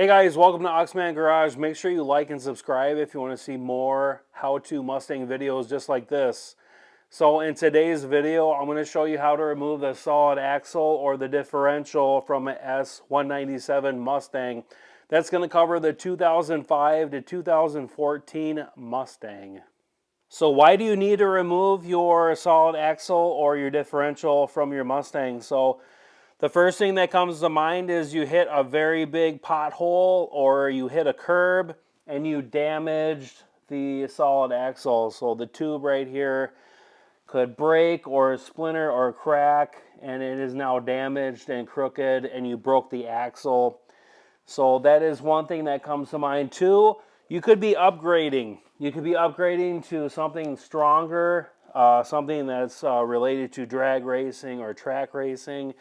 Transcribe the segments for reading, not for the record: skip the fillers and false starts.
Hey guys, welcome to Oxman Garage. Make sure you like and subscribe if you want to see more how-to Mustang videos just like this. So in today's video, I'm going to show you how to remove the solid axle or the differential from an S197 Mustang. That's going to cover the 2005 to 2014 Mustang. So why do you need to remove your solid axle or your differential from your Mustang? So the first thing that comes to mind is you hit a very big pothole or you hit a curb and you damaged the solid axle. So the tube right here could break or splinter or crack, and it is now damaged and crooked and you broke the axle. So that is one thing that comes to mind. Two, you could be upgrading. You could be upgrading to something stronger, something that's related to drag racing or track racing,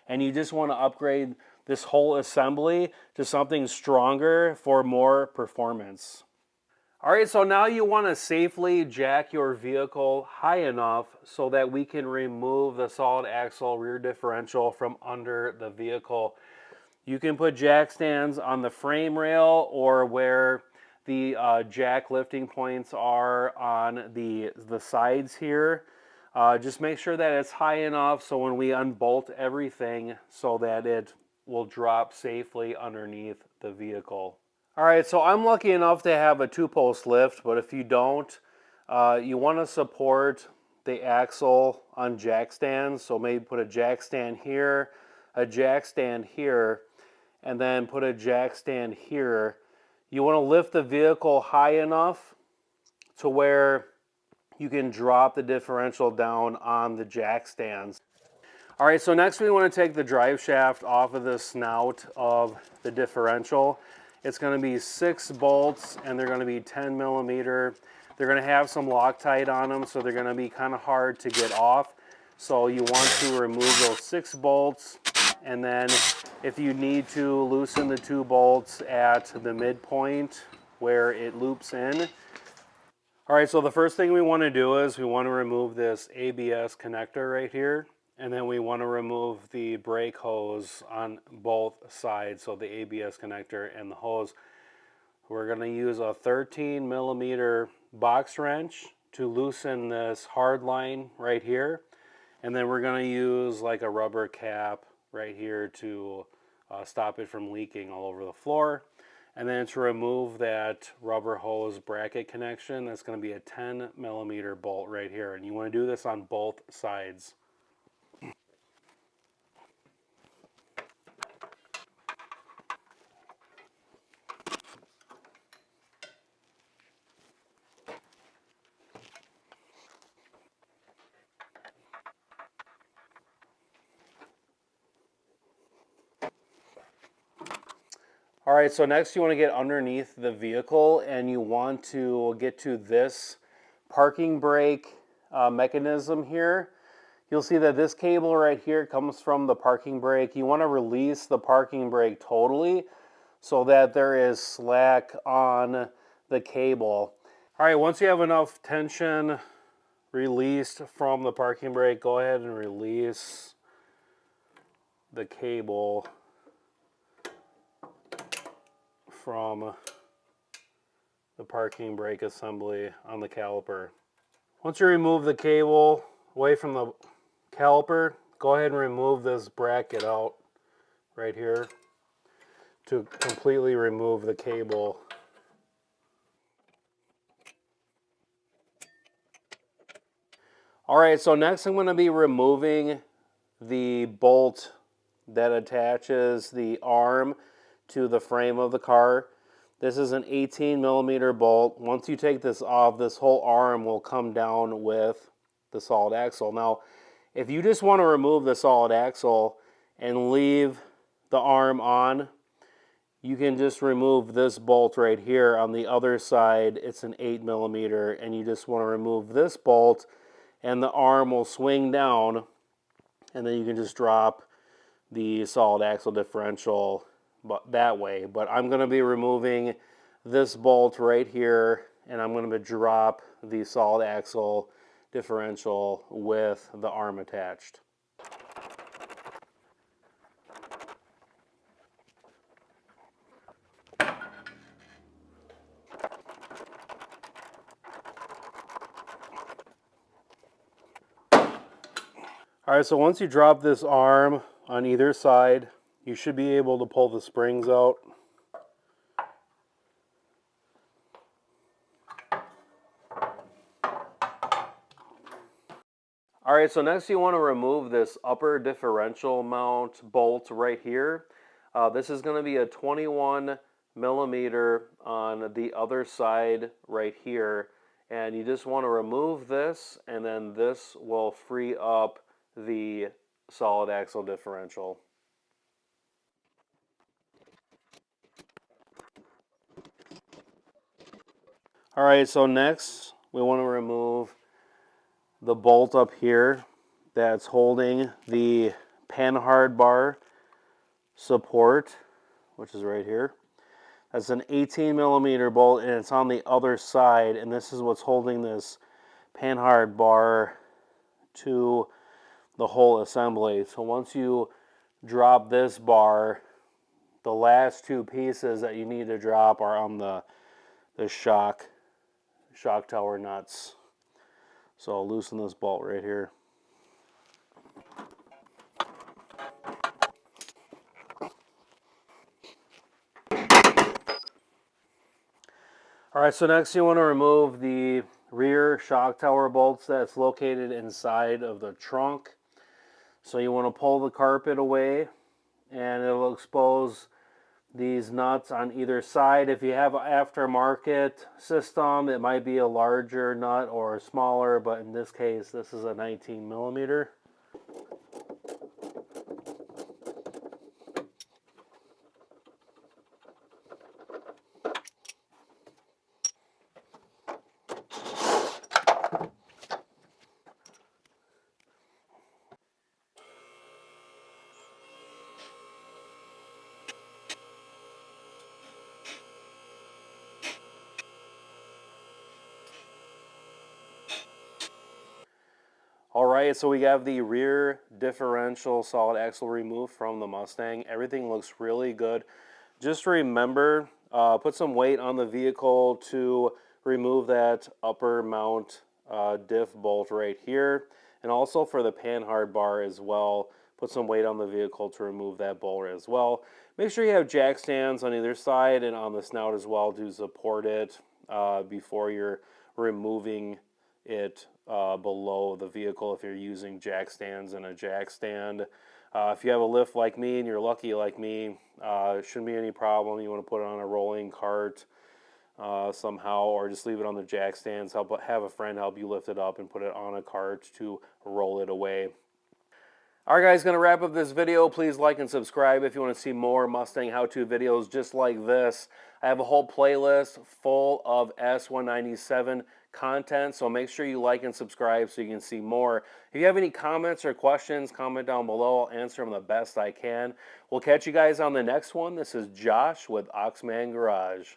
and you just want to upgrade this whole assembly to something stronger for more performance. All right, so now you want to safely jack your vehicle high enough so that we can remove the solid axle rear differential from under the vehicle. You can put jack stands on the frame rail or where the jack lifting points are on the sides here. Just make sure that it's high enough so when we unbolt everything so that it will drop safely underneath the vehicle. All right, so I'm lucky enough to have a 2-post lift, but if you don't, you want to support the axle on jack stands. So maybe put a jack stand here, a jack stand here, and then put a jack stand here. You want to lift the vehicle high enough to where you can drop the differential down on the jack stands. All right, so next we want to take the drive shaft off of the snout of the differential. It's going to be 6 bolts and they're going to be 10 millimeter. They're going to have some Loctite on them, so they're going to be kind of hard to get off. So you want to remove those 6 bolts, and then if you need to, loosen the 2 bolts at the midpoint where it loops in. All right, so the first thing we want to do is we want to remove this ABS connector right here, and then we want to remove the brake hose on both sides, so the ABS connector and the hose. We're going to use a 13 millimeter box wrench to loosen this hard line right here, and then we're going to use like a rubber cap right here to stop it from leaking all over the floor. And then to remove that rubber hose bracket connection, that's going to be a 10 millimeter bolt right here. And you want to do this on both sides. All right, so next you want to get underneath the vehicle and you want to get to this parking brake mechanism here. You'll see that this cable right here comes from the parking brake. You want to release the parking brake totally so that there is slack on the cable. All right, once you have enough tension released from the parking brake, go ahead and release the cable from the parking brake assembly on the caliper. Once you remove the cable away from the caliper, go ahead and remove this bracket out right here to completely remove the cable. All right, so next I'm going to be removing the bolt that attaches the arm to the frame of the car. This is an 18 millimeter bolt. Once you take this off, this whole arm will come down with the solid axle. Now, if you just want to remove the solid axle and leave the arm on, you can just remove this bolt right here. On the other side, it's an 8 millimeter, and you just want to remove this bolt, and the arm will swing down, and then you can just drop the solid axle differential that way. But I'm going to be removing this bolt right here, and I'm going to drop the solid axle differential with the arm attached. All right, so once you drop this arm on either side, you should be able to pull the springs out. All right, so next you want to remove this upper differential mount bolt right here. This is going to be a 21 millimeter on the other side right here. And you just want to remove this, and then this will free up the solid axle differential. All right, so next we want to remove the bolt up here that's holding the Panhard bar support, which is right here. That's an 18 millimeter bolt, and it's on the other side, and this is what's holding this Panhard bar to the whole assembly. So once you drop this bar, the last two pieces that you need to drop are on the shock tower nuts. So I'll loosen this bolt right here. All right, so next you want to remove the rear shock tower bolts that's located inside of the trunk. So you want to pull the carpet away, and it'll expose these nuts on either side. If you have an aftermarket system, it might be a larger nut or a smaller, but in this case, this is a 19 millimeter. All right, so we have the rear differential solid axle removed from the Mustang. Everything looks really good. Just remember, put some weight on the vehicle to remove that upper mount diff bolt right here. And also for the Panhard bar as well, put some weight on the vehicle to remove that bolt as well. Make sure you have jack stands on either side and on the snout as well to support it before you're removing it below the vehicle if you're using jack stands and a jack stand. If you have a lift like me and you're lucky like me, it shouldn't be any problem. You want to put it on a rolling cart somehow, or just leave it on the jack stands. Have a friend help you lift it up and put it on a cart to roll it away. Alright guys, going to wrap up this video. Please like and subscribe if you want to see more Mustang how-to videos just like this. I have a whole playlist full of S197 content, so make sure you like and subscribe so you can see more. If you have any comments or questions, comment down below. I'll answer them the best I can. We'll catch you guys on the next one. This is Josh with Oxman Garage.